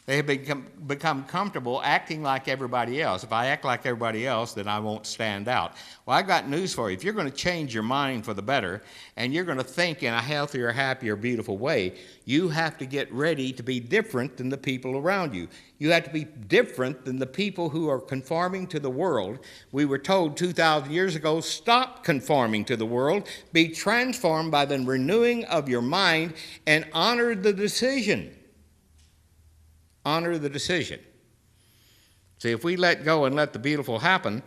They have become comfortable acting like everybody else. If I act like everybody else, then I won't stand out. Well, I've got news for you. If you're going to change your mind for the better, and you're going to think in a healthier, happier, beautiful way, you have to get ready to be different than the people around you. You have to be different than the people who are conforming to the world. We were told 2,000 years ago, stop conforming to the world, be transformed by the renewing of your mind, and honor the decision. Honor the decision. See, if we let go and let the beautiful happen,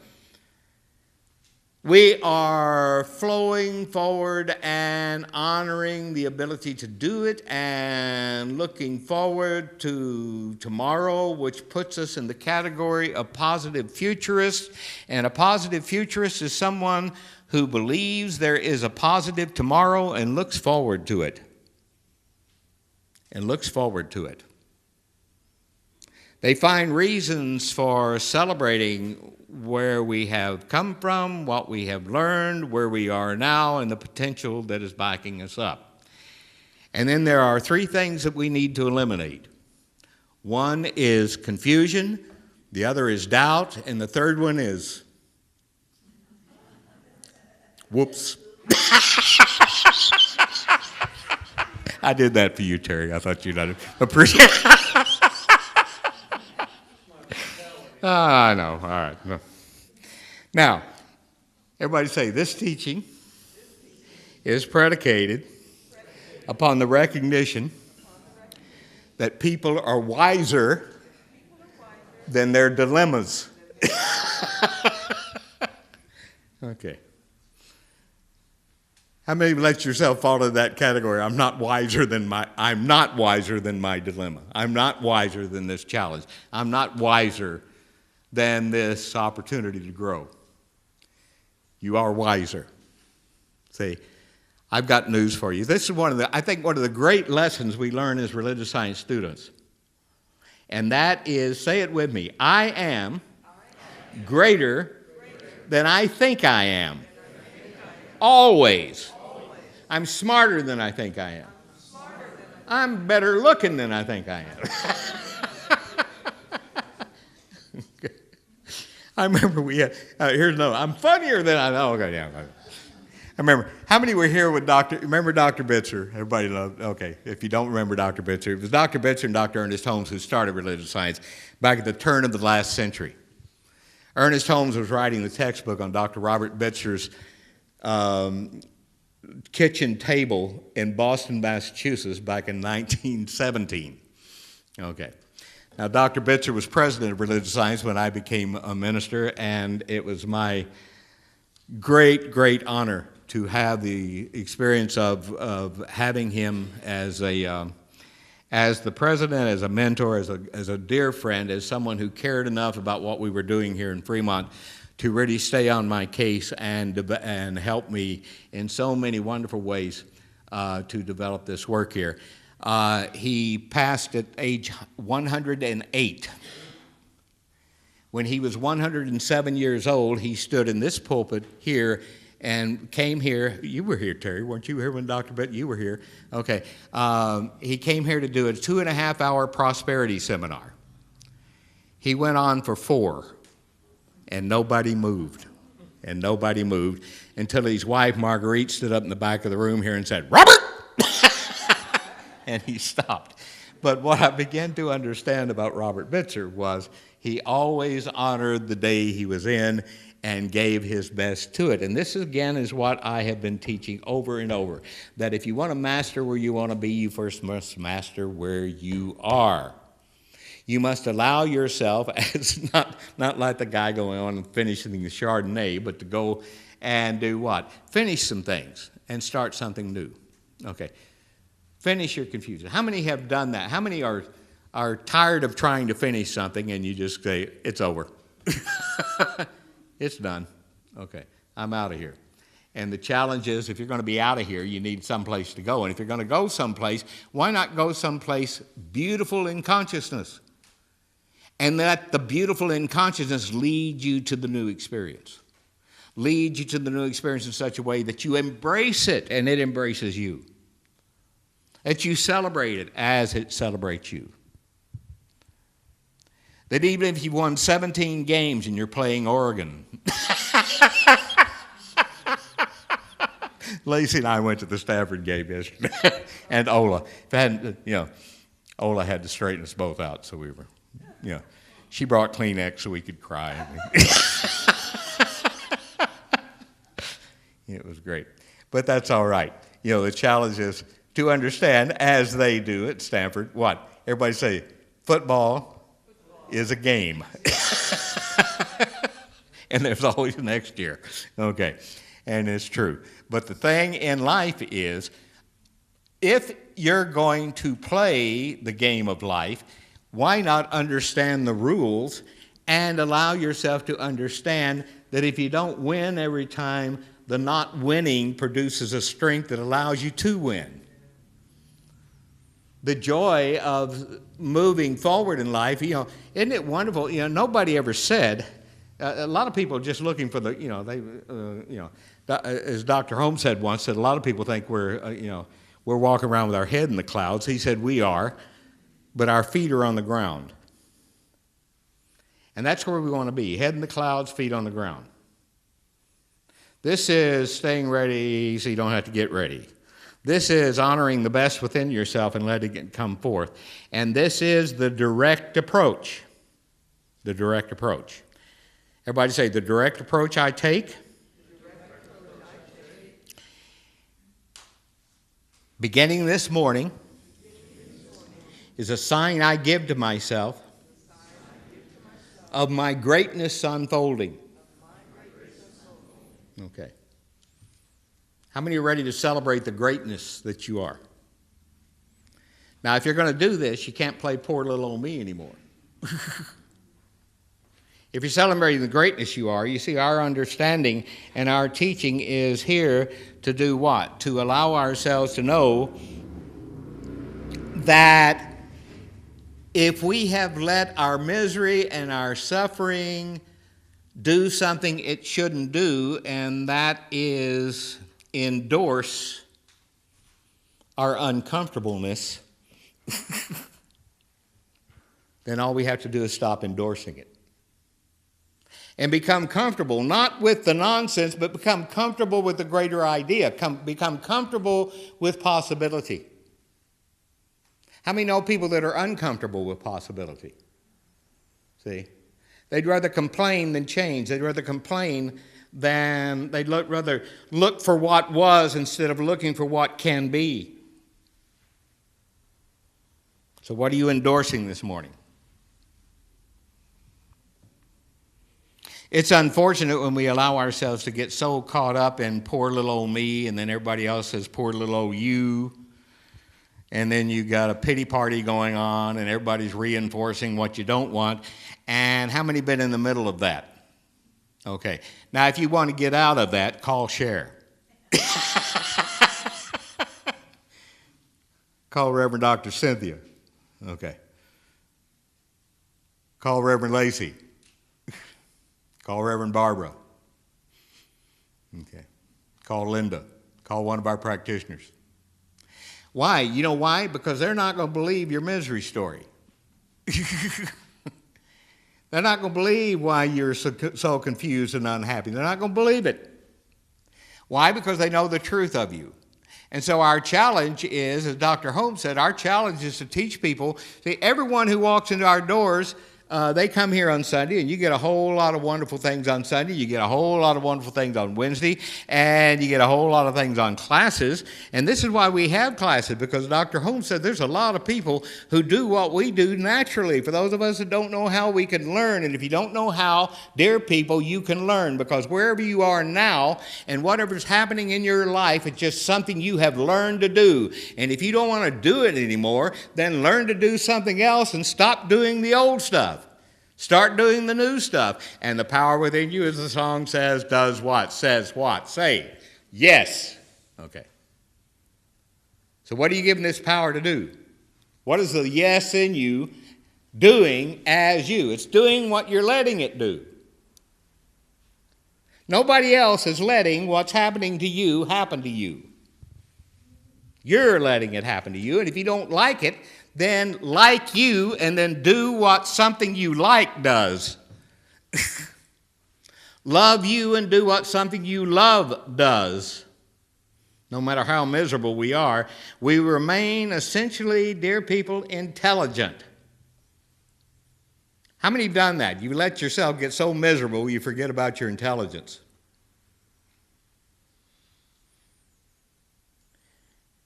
we are flowing forward and honoring the ability to do it and looking forward to tomorrow, which puts us in the category of positive futurists. And a positive futurist is someone who believes there is a positive tomorrow and looks forward to it. And looks forward to it. They find reasons for celebrating where we have come from, what we have learned, where we are now, and the potential that is backing us up. And then there are three things that we need to eliminate. One is confusion, the other is doubt, and the third one is whoops. I did that for you, Terry. I thought you'd appreciate it. I know. All right. Now, everybody say, this teaching is predicated upon the recognition that people are wiser than their dilemmas. Okay. How many let yourself fall into that category? I'm not wiser than my dilemma. I'm not wiser than this challenge. I'm not wiser than this opportunity to grow. You are wiser. See, I've got news for you. This is one of the great lessons we learn as religious science students. And that is, say it with me, I am greater than I think I am. Always. I'm smarter than I think I am. I'm better looking than I think I am. I remember we had, here's another, I'm funnier than I know. Okay, yeah. I remember, how many were here with remember Dr. Bitzer? Everybody loved, okay, if you don't remember Dr. Bitzer, it was Dr. Bitzer and Dr. Ernest Holmes who started religious science back at the turn of the last century. Ernest Holmes was writing the textbook on Dr. Robert Bitzer's kitchen table in Boston, Massachusetts back in 1917. Okay. Now, Dr. Bitzer was president of religious science when I became a minister, and it was my great, great honor to have the experience of having him as the president, as a mentor, as a dear friend, as someone who cared enough about what we were doing here in Fremont to really stay on my case and help me in so many wonderful ways to develop this work here. He passed at age 108. When he was 107 years old, he stood in this pulpit here and came here. You were here, Terry, weren't you here when Dr. Bitt? You were here. Okay. He came here to do a 2.5-hour prosperity seminar. He went on for 4, and nobody moved. And nobody moved until his wife, Marguerite, stood up in the back of the room here and said, "Robert!" And he stopped. But what I began to understand about Robert Bitzer was he always honored the day he was in and gave his best to it. And this, again, is what I have been teaching over and over, that if you want to master where you want to be, you first must master where you are. You must allow yourself, as not like the guy going on and finishing the Chardonnay, but to go and do what? Finish some things and start something new. Okay. Finish your confusion. How many have done that? How many are tired of trying to finish something and you just say, it's over? It's done. Okay, I'm out of here. And the challenge is, if you're going to be out of here, you need someplace to go. And if you're going to go someplace, why not go someplace beautiful in consciousness? And let the beautiful in consciousness lead you to the new experience. Lead you to the new experience in such a way that you embrace it and it embraces you. That you celebrate it as it celebrates you. That even if you won 17 games and you're playing Oregon. Lacey and I went to the Stanford game yesterday, and Ola. If I hadn't, Ola had to straighten us both out, so we were, she brought Kleenex so we could cry. It was great, but that's all right. The challenge is to understand, as they do at Stanford, what? Everybody say, football is a game. And there's always next year. Okay, and it's true. But the thing in life is, if you're going to play the game of life, why not understand the rules and allow yourself to understand that if you don't win every time, the not winning produces a strength that allows you to win. The joy of moving forward in life, isn't it wonderful? Nobody ever said, a lot of people are just looking for as Dr. Holmes said once, that a lot of people think we're walking around with our head in the clouds. He said we are, but our feet are on the ground. And that's where we want to be, head in the clouds, feet on the ground. This is staying ready so you don't have to get ready. This is honoring the best within yourself and letting it come forth. And this is the direct approach. The direct approach. Everybody say, the direct approach I take. Beginning this morning is a sign I give to myself of my greatness unfolding. Okay. How many are ready to celebrate the greatness that you are? Now, if you're going to do this, you can't play poor little old me anymore. If you're celebrating the greatness you are, you see our understanding and our teaching is here to do what? To allow ourselves to know that if we have let our misery and our suffering do something it shouldn't do, and that is endorse our uncomfortableness, then all we have to do is stop endorsing it. And become comfortable, not with the nonsense, but become comfortable with the greater idea. Become comfortable with possibility. How many know people that are uncomfortable with possibility? See? They'd rather complain than change. They'd rather complain than they'd rather look for what was instead of looking for what can be. So what are you endorsing this morning? It's unfortunate when we allow ourselves to get so caught up in poor little old me, and then everybody else says poor little old you. And then you got a pity party going on, and everybody's reinforcing what you don't want. And how many been in the middle of that? Okay. Now, if you want to get out of that, call Cher. Call Reverend Dr. Cynthia. Okay. Call Reverend Lacey. Call Reverend Barbara. Okay. Call Linda. Call one of our practitioners. Why? You know why? Because they're not going to believe your misery story. They're not going to believe why you're so confused and unhappy. They're not going to believe it. Why? Because they know the truth of you. And so our challenge is, as Dr. Holmes said, our challenge is to teach people. See, everyone who walks into our doors, they come here on Sunday, and you get a whole lot of wonderful things on Sunday. You get a whole lot of wonderful things on Wednesday, and you get a whole lot of things on classes. And this is why we have classes, because Dr. Holmes said there's a lot of people who do what we do naturally. For those of us that don't know how, we can learn. And if you don't know how, dear people, you can learn, because wherever you are now and whatever's happening in your life, it's just something you have learned to do. And if you don't want to do it anymore, then learn to do something else and stop doing the old stuff. Start doing the new stuff. And the power within you, as the song says, does what? Says what? Say, yes. Okay. So what are you giving this power to do? What is the yes in you doing as you? It's doing what you're letting it do. Nobody else is letting what's happening to you happen to you. You're letting it happen to you. And if you don't like it, then like you and then do what something you like does. Love you and do what something you love does. No matter how miserable we are, we remain essentially, dear people, intelligent. How many have done that? You let yourself get so miserable you forget about your intelligence.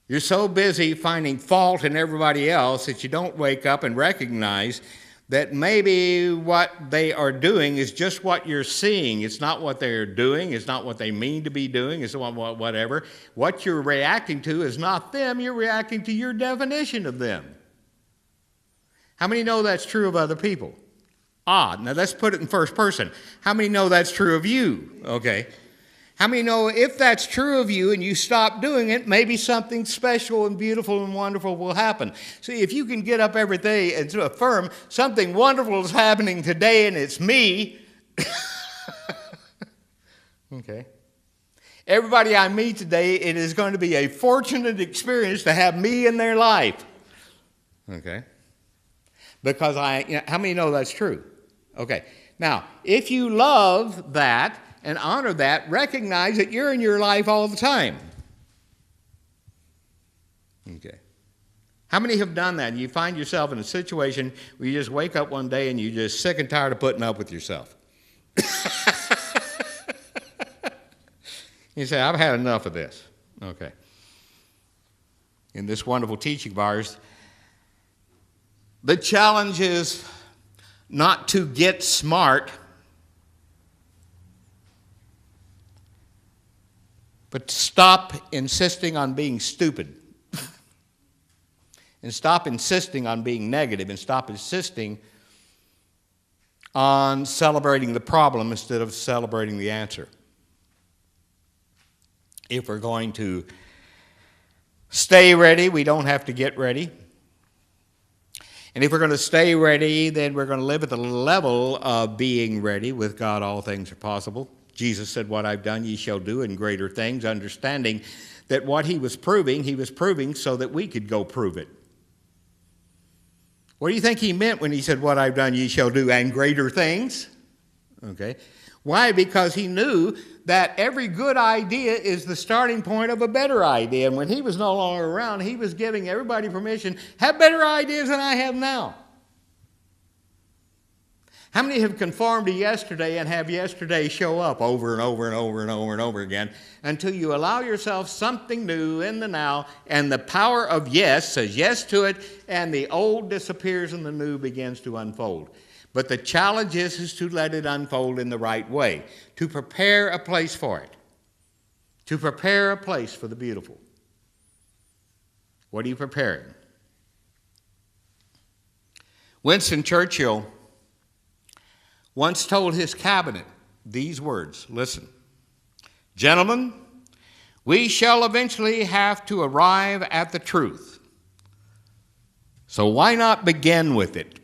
You're so busy finding fault in everybody else that you don't wake up and recognize that maybe what they are doing is just what you're seeing. It's not what they're doing. It's not what they mean to be doing. It's whatever. What you're reacting to is not them. You're reacting to your definition of them. How many know that's true of other people? Now let's put it in first person. How many know that's true of you? Okay. How many know if that's true of you and you stop doing it, maybe something special and beautiful and wonderful will happen? See, if you can get up every day and affirm something wonderful is happening today and it's me, okay. Everybody I meet today, it is going to be a fortunate experience to have me in their life. Okay. Because how many know that's true? Okay. Now, if you love that and honor that, recognize that you're in your life all the time. Okay. How many have done that? You find yourself in a situation where you just wake up one day and you're just sick and tired of putting up with yourself. You say, I've had enough of this. Okay. In this wonderful teaching of ours, the challenge is not to get smart, but stop insisting on being stupid. And stop insisting on being negative, and stop insisting on celebrating the problem instead of celebrating the answer. If we're going to stay ready, we don't have to get ready. And if we're going to stay ready, then we're going to live at the level of being ready. With God, all things are possible. Jesus said, what I've done, ye shall do, and greater things, understanding that what he was proving so that we could go prove it. What do you think he meant when he said, what I've done, ye shall do, and greater things? Okay. Why? Because he knew that every good idea is the starting point of a better idea. And when he was no longer around, he was giving everybody permission, have better ideas than I have now. How many have conformed to yesterday and have yesterday show up over and over and over and over and over again until you allow yourself something new in the now, and the power of yes says yes to it, and the old disappears and the new begins to unfold. But the challenge is to let it unfold in the right way, to prepare a place for it, to prepare a place for the beautiful. What are you preparing? Winston Churchill once told his cabinet these words. Listen, gentlemen, we shall eventually have to arrive at the truth. So why not begin with it?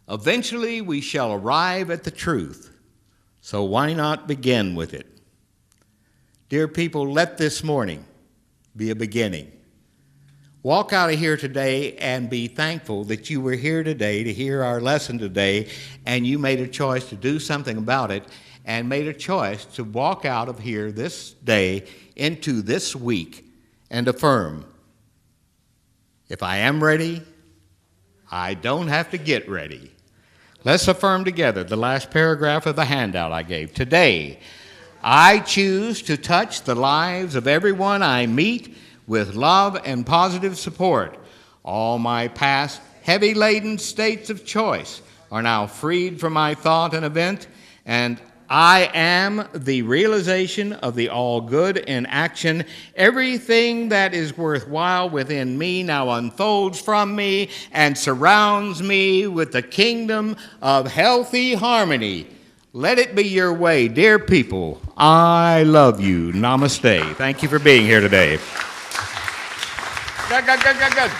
Eventually we shall arrive at the truth. So why not begin with it? Dear people, let this morning be a beginning. Walk out of here today and be thankful that you were here today to hear our lesson today, and you made a choice to do something about it and made a choice to walk out of here this day into this week and affirm, if I am ready, I don't have to get ready. Let's affirm together the last paragraph of the handout I gave. Today, I choose to touch the lives of everyone I meet with love and positive support. All my past heavy-laden states of choice are now freed from my thought and event, and I am the realization of the all good in action. Everything that is worthwhile within me now unfolds from me and surrounds me with the kingdom of healthy harmony. Let it be your way, dear people. I love you. Namaste. Thank you for being here today. Good.